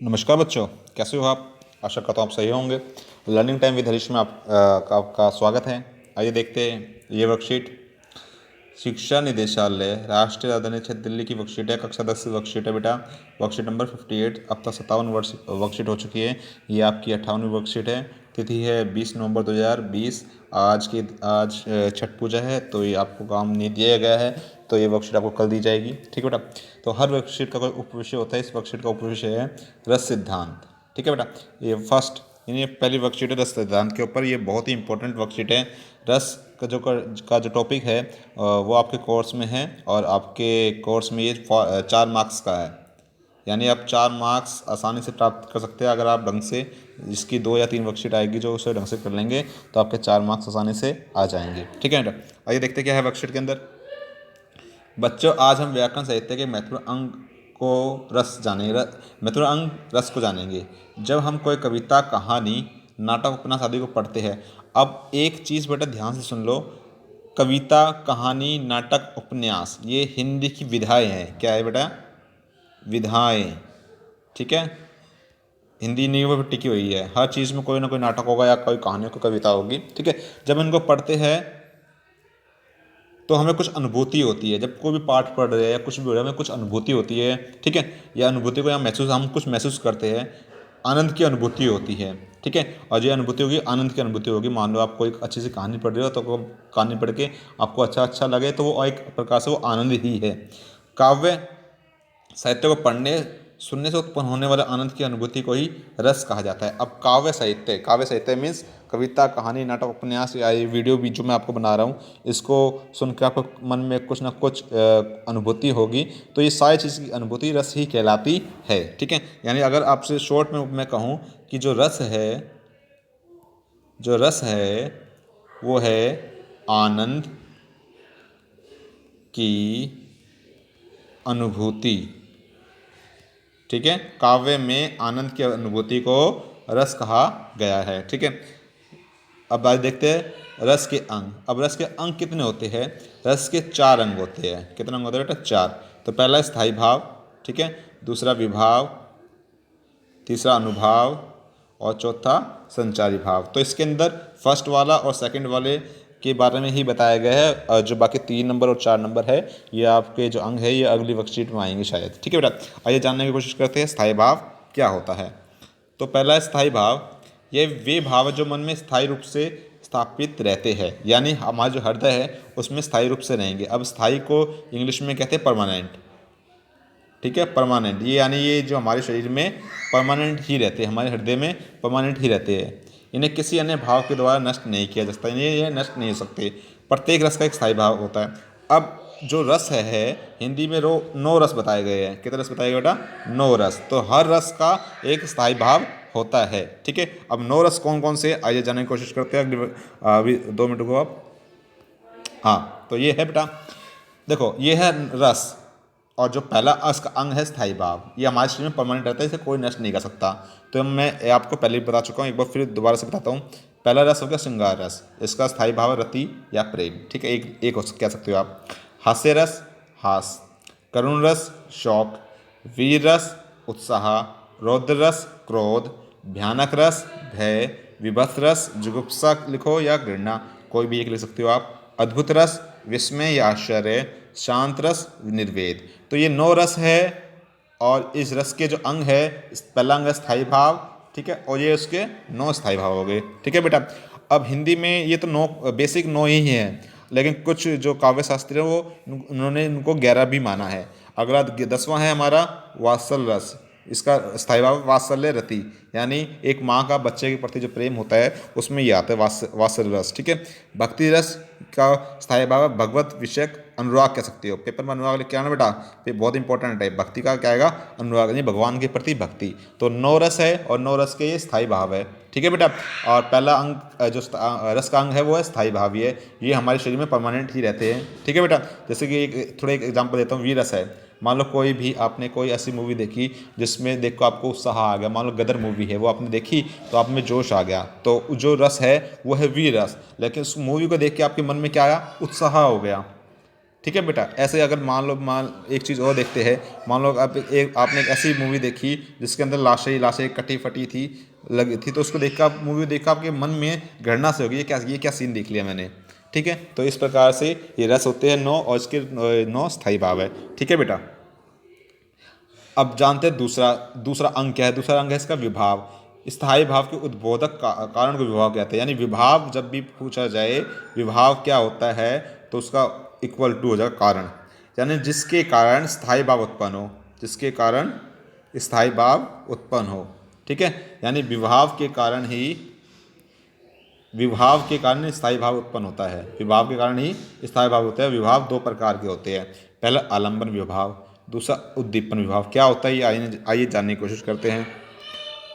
नमस्कार बच्चों, कैसे हो आप? आशा करता हूँ आप सही होंगे। लर्निंग टाइम विद हरीश में आपका स्वागत है। आइए देखते हैं ये वर्कशीट। शिक्षा निदेशालय राष्ट्रीय राजधानी क्षेत्र दिल्ली की वर्कशीट है। कक्षा 10 की वर्कशीट है बेटा। Worksheet number 58। अब तक 57 वर्कशीट हो चुकी है। ये आपकी 58वीं वर्कशीट है। तिथि है 20 नवंबर 2020। आज छठ पूजा है, तो ये आपको काम नहीं दिया गया है, तो ये वर्कशीट आपको कल दी जाएगी। ठीक है बेटा। तो हर वर्कशीट का कोई उपविषय होता है। इस वर्कशीट का उपविषय है रस सिद्धांत। ठीक है बेटा। ये फर्स्ट यानी पहली वर्कशीट है रस सिद्धांत के ऊपर। ये बहुत ही इंपॉर्टेंट वर्कशीट है। रस का जो टॉपिक है वो आपके कोर्स में है, और आपके कोर्स में ये 4 मार्क्स का है। यानी आप 4 मार्क्स आसानी से प्राप्त कर सकते हैं अगर आप ढंग से इसकी 2 या 3 वर्कशीट आएगी जो उसे ढंग से कर लेंगे, तो आपके 4 मार्क्स आसानी से आ जाएंगे। ठीक है बेटा। आइए देखते क्या है वर्कशीट के अंदर। बच्चों, आज हम व्याकरण साहित्य के महत्वपूर्ण अंग को रस जानेंगे। महत्वपूर्ण अंग रस को जानेंगे। जब हम कोई कविता, कहानी, नाटक, उपन्यास आदि को पढ़ते हैं। अब एक चीज़ बेटा ध्यान से सुन लो। कविता, कहानी, नाटक, उपन्यास, ये हिंदी की विधाएं हैं। क्या है बेटा? विधाएं। ठीक है। हिंदी नियमों पर टिकी हुई है। हर चीज़ में कोई ना कोई नाटक होगा या कोई कहानी, कोई कविता होगी। ठीक है। जब इनको पढ़ते हैं तो हमें कुछ अनुभूति होती है। जब कोई भी पाठ पढ़ रहे हैं या कुछ भी हो रहा है, हमें कुछ अनुभूति होती है। ठीक है। यह अनुभूति को हम कुछ महसूस करते हैं। आनंद की अनुभूति होती है। ठीक है। और ये अनुभूति होगी, आनंद की अनुभूति होगी। मान लो आप कोई अच्छी सी कहानी पढ़ रहे हो, तो कहानी पढ़ के आपको अच्छा लगे, तो वो एक प्रकार से वो आनंद ही है। काव्य साहित्य को पढ़ने सुनने से उत्पन्न होने वाले आनंद की अनुभूति को ही रस कहा जाता है। अब काव्य साहित्य मीन्स कविता, कहानी, नाटक, उपन्यास या ये वीडियो भी जो मैं आपको बना रहा हूँ, इसको सुनकर आपको मन में कुछ ना कुछ अनुभूति होगी, तो ये सारी चीज़ की अनुभूति रस ही कहलाती है। ठीक है। यानी अगर आपसे शॉर्ट में मैं कहूँ कि जो रस है वो है आनंद की अनुभूति। ठीक है। काव्य में आनंद की अनुभूति को रस कहा गया है। ठीक है। अब आज देखते हैं रस के अंग। अब रस के अंग कितने होते हैं? रस के 4 अंग होते हैं। कितने अंग होते हैं बेटा? 4। तो पहला स्थायी भाव। ठीक है। दूसरा विभाव, तीसरा अनुभाव, और चौथा संचारी भाव। तो इसके अंदर फर्स्ट वाला और सेकंड वाले के बारे में ही बताया गया है, और जो बाकी 3 नंबर और 4 नंबर है, ये आपके जो अंग है ये अगली वर्कशीट में आएंगे शायद। ठीक है बेटा। आइए जानने की कोशिश करते हैं स्थायी भाव क्या होता है। तो पहला है स्थायी भाव। ये वे भाव है जो मन में स्थायी रूप से स्थापित रहते हैं। यानी हमारा जो हृदय है उसमें स्थायी रूप से रहेंगे। अब स्थायी को इंग्लिश में कहते हैं परमानेंट। ठीक है। परमानेंट, ये यानी ये जो हमारे शरीर में परमानेंट ही रहते हैं, हमारे हृदय में परमानेंट ही रहते हैं। इन्हें किसी अन्य भाव के द्वारा नष्ट नहीं किया जा सकता। ये नष्ट नहीं हो सकते। प्रत्येक रस का एक स्थायी भाव होता है। अब जो रस है हिंदी में 9 रस बताए गए हैं। कितने रस बताए गए बेटा? 9 रस। तो हर रस का एक स्थायी भाव होता है। ठीक है। अब 9 रस कौन कौन से, आइए जानने की कोशिश करते हैं। अभी 2 मिनट को आप। हाँ, तो ये है बेटा, देखो ये है रस, और जो पहला इसका अंग है स्थायी भाव, ये हमारे शरीर में परमानेंट रहता है, इसे कोई नष्ट नहीं कर सकता। तो मैं आपको पहले भी बता चुका हूँ, एक बार फिर दोबारा से बताता हूँ। पहला रस हो गया श्रृंगार रस। इसका स्थायी भाव है रति या प्रेम। ठीक है। एक कह सकते हो आप। हास्य रस हास, करुण रस शोक, वीर रस उत्साह, रौद्र रस क्रोध, भयानक रस भय, विभत्स रस जुगुप्सा लिखो या घृणा, कोई भी एक लिख सकते हो आप। अद्भुत रस विस्मय या आश्चर्य, शांत रस निर्वेद। तो ये 9 रस है, और इस रस के जो अंग है, पहला अंग है स्थायी भाव। ठीक है। और ये उसके 9 स्थायी भाव हो गए। ठीक है बेटा। अब हिंदी में ये तो 9 बेसिक 9 ही है, लेकिन कुछ जो काव्य शास्त्री है वो उन्होंने इनको 11 भी माना है। अगला 10वां है हमारा वात्सल रस। इसका स्थायी भाव वात्सल्य रति, यानी एक माँ का बच्चे के प्रति जो प्रेम होता है उसमें ये आता है वात्सल्य रस। ठीक है। भक्ति रस का स्थायी भाव है भगवत विषयक अनुराग, कह सकते हो। पेपर में अनुराग लिख के आना बेटा, ये बहुत इंपॉर्टेंट है। भक्ति का क्या आएगा? अनुराग, यानी भगवान के प्रति भक्ति। तो 9 रस है, और 9 रस के ये स्थायी भाव है। ठीक है बेटा। और पहला अंग जो रस का अंग है वो है स्थायी भाव। ये हमारे शरीर में परमानेंट ही रहते हैं। ठीक है बेटा। जैसे कि एक एग्जाम्पल देता हूँ। वीर रस है। मान लो आपने कोई ऐसी मूवी देखी जिसमें देखो आपको उत्साह आ गया। मान लो गदर मूवी है, वो आपने देखी तो आप में जोश आ गया, तो जो रस है वो है वीर रस। लेकिन उस मूवी को देख के आपके मन में क्या आया? उत्साह हो गया। ठीक है बेटा। ऐसे अगर मान एक चीज़ और देखते हैं, मान लो आपने एक ऐसी मूवी देखी जिसके अंदर लाशें लाशें कटी फटी थी लगी थी, तो उसको देखकर आप मूवी देखकर आपके मन में घृणा से होगी, ये क्या सीन देख लिया मैंने। ठीक है, तो इस प्रकार से ये रस होते हैं 9 और इसके 9 स्थायी भाव है। ठीक है बेटा। अब जानते हैं दूसरा दूसरा अंग क्या है। दूसरा अंग है इसका विभाव। स्थायी भाव के उद्बोधक कारण को विभाव कहते हैं। यानी विभाव जब भी पूछा जाए विभाव क्या होता है तो उसका इक्वल टू हो जाएगा कारण, यानी जिसके कारण स्थायी भाव उत्पन्न हो, जिसके कारण स्थायी भाव उत्पन्न हो। ठीक है, यानी विभाव के कारण स्थायी भाव उत्पन्न होता है। विभाव के कारण ही स्थायी भाव होता है। विभाव दो प्रकार के होते हैं, पहला आलंबन विभाव, दूसरा उद्दीपन विभाव। क्या होता है ये आइए जानने की कोशिश करते हैं।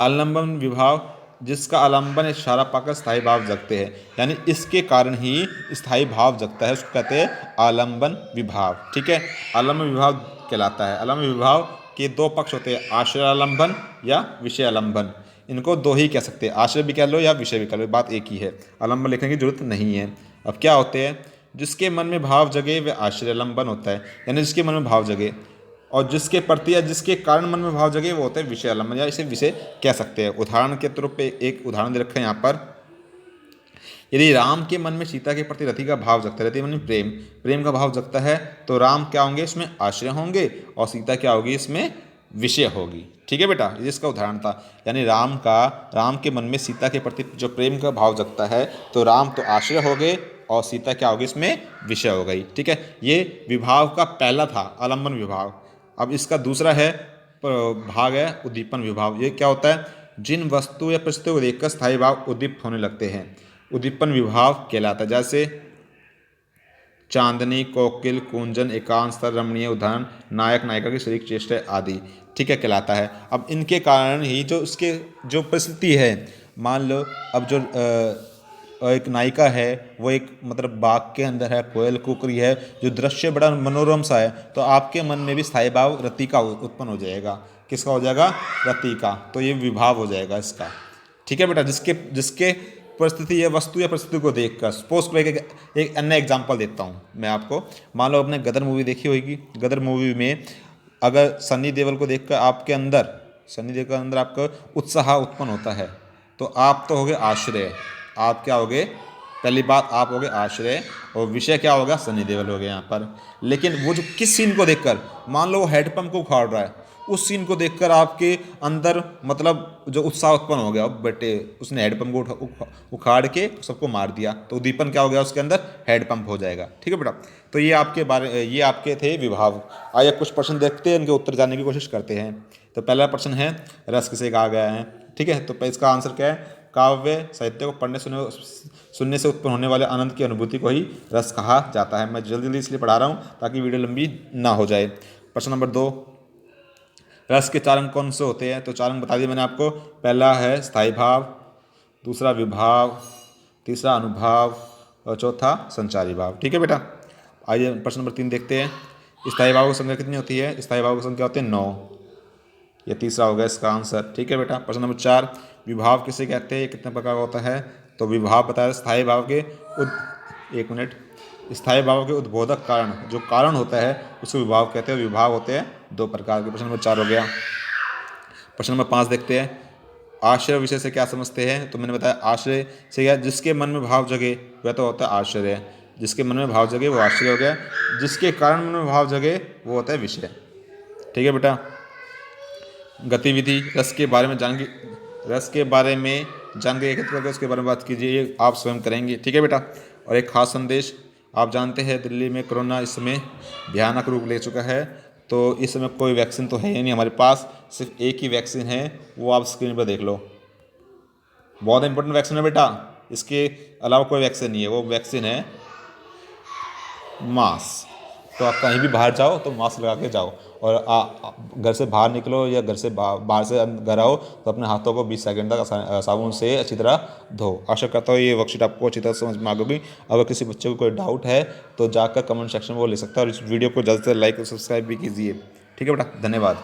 आलंबन विभाव, जिसका आलंबन इशारा पाकर स्थायी भाव जगते हैं, यानी इसके कारण ही स्थायी भाव जगता है, उसको कहते हैं आलंबन विभाव। ठीक है, आलंबन विभाव कहलाता है। आलंबन विभाव के दो पक्ष होते हैं, आश्रय आलंबन या विषय आलंबन। इनको दो ही कह सकते हैं, आश्रय भी कह लो या विषय भी कह लो, बात एक ही है, आलंबन लिखने की जरूरत नहीं है। अब क्या होते हैं, जिसके मन में भाव जगे वह आश्रय आलंबन होता है, यानी जिसके मन में भाव जगे, और जिसके प्रति या जिसके कारण मन में भाव जगे वो होता है विषय आलंबन, या इसे विषय कह सकते हैं। उदाहरण के तौर पे एक उदाहरण दे रखा है यहाँ पर। यदि राम के मन में सीता के प्रति रति का भाव जगता है, रति मन प्रेम, प्रेम का भाव जगता है, तो राम क्या होंगे, इसमें आश्रय होंगे, और सीता क्या होगी, इसमें विषय होगी। ठीक है बेटा, ये इसका उदाहरण था। यानी राम के मन में सीता के प्रति जो प्रेम का भाव जगता है, तो राम तो आश्रय हो गए और सीता क्या होगी, इसमें विषय हो गई। ठीक है, ये विभाव का पहला था आलंबन विभाव। अब इसका दूसरा है भाग है उद्दीपन विभाव। ये क्या होता है, जिन वस्तु या परिस्थितियों को देखकर स्थायी भाव उद्दीप्त होने लगते हैं, उद्दीपन विभाव कहलाता है। जैसे चांदनी, कोकिल, कुंजन, एकांत स्तर, रमणीय, उदाहरण, नायक नायिका की शरीर चेष्टा आदि। ठीक है, कहलाता है। अब इनके कारण ही जो उसके जो परिस्थिति है, मान लो अब जो एक नायिका है वो एक मतलब बाग के अंदर है, कोयल कूक रही है, जो दृश्य बड़ा मनोरम सा है, तो आपके मन में भी स्थायी भाव रति का उत्पन्न हो जाएगा। किसका हो जाएगा, रति का। तो ये विभाव हो जाएगा इसका। ठीक है बेटा, जिसके परिस्थिति या वस्तु या परिस्थिति को देखकर। सपोज को एक अन्य एग्जांपल देता हूँ मैं आपको। मान लो आपने गदर मूवी देखी होगी। गदर मूवी में अगर सन्नी देओल को देखकर सन्नी देओल के अंदर आपका उत्साह उत्पन्न होता है, तो आप तो हो गए आश्रय। आप क्या हो गए, पहली बात आप हो गए आश्रय, और विषय क्या होगा, सन्नी देओल हो गए यहाँ पर। लेकिन वो जो किस सीन को देखकर, मान लो वो हैंडपंप को उखाड़ रहा है, उस सीन को देखकर आपके अंदर मतलब जो उत्साह उत्पन्न हो गया, अब बेटे उसने हैंडपंप को उखाड़ के सबको मार दिया, तो उद्दीपन क्या हो गया, उसके अंदर हैंडपंप हो जाएगा। ठीक है बेटा, तो ये आपके थे विभाव। आइए कुछ प्रश्न देखते हैं, इनके उत्तर जानने की कोशिश करते हैं। तो पहला प्रश्न है, रस किसे कहा गया है। ठीक है, तो इसका आंसर क्या है, काव्य साहित्य को पढ़ने सुनने से उत्पन्न होने वाले आनंद की अनुभूति को ही रस कहा जाता है। मैं जल्दी जल्दी इसलिए पढ़ा रहा हूँ ताकि वीडियो लंबी ना हो जाए। प्रश्न नंबर 2, रस के चार अंग कौन से होते हैं। तो चार अंग बता दिए मैंने आपको। पहला है स्थायी भाव, दूसरा विभाव, तीसरा अनुभाव, और चौथा संचारी भाव। ठीक है बेटा, आइए प्रश्न नंबर 3 देखते हैं। स्थायी भाव की संख्या कितनी होती है। स्थायी भाव की संख्या होती है 9। ये तीसरा हो गया इसका आंसर। ठीक है बेटा, प्रश्न नंबर 4, विभाव किसे कहते हैं, ये कितने प्रकार का होता है। तो विभाव बताया स्थायी भाव के स्थायी भाव के उद्बोधक कारण, जो कारण होता है उसको विभाव कहते हैं। विभाव होते हैं 2 प्रकार के। प्रश्न नंबर 4 हो गया। प्रश्न नंबर 5 देखते हैं, आश्रय विषय से क्या समझते हैं। तो मैंने बताया आश्रय से क्या, जिसके मन में भाव जगे वह तो होता है आश्रय। जिसके मन में भाव जगे वो आश्रय हो गया, जिसके कारण मन में भाव जगे वो होता है विषय। ठीक है बेटा, गतिविधि, रस के बारे में जानकारी एकत्र करके उसके बारे में बात कीजिए, ये आप स्वयं करेंगे। ठीक है बेटा, और एक खास संदेश, आप जानते हैं दिल्ली में कोरोना इस समय भयानक रूप ले चुका है। तो इस समय कोई वैक्सीन तो है ही नहीं हमारे पास, सिर्फ एक ही वैक्सीन है, वो आप स्क्रीन पर देख लो। बहुत इंपॉर्टेंट वैक्सीन है बेटा, इसके अलावा कोई वैक्सीन नहीं है। वो वैक्सीन है मास्क। तो आप कहीं भी बाहर जाओ तो मास्क लगा के जाओ, और घर से बाहर निकलो या घर से बाहर से घर आओ तो अपने हाथों को 20 सेकंड तक साबुन से अच्छी तरह धो। आशा करता हूँ ये वर्कशीट आपको अच्छी तरह समझ में आ गई। अगर किसी बच्चे को कोई डाउट है तो जाकर कमेंट सेक्शन में वो ले सकता है, और इस वीडियो को ज़्यादा से ज़्यादा लाइक और सब्सक्राइब भी कीजिए। ठीक है बेटा, धन्यवाद।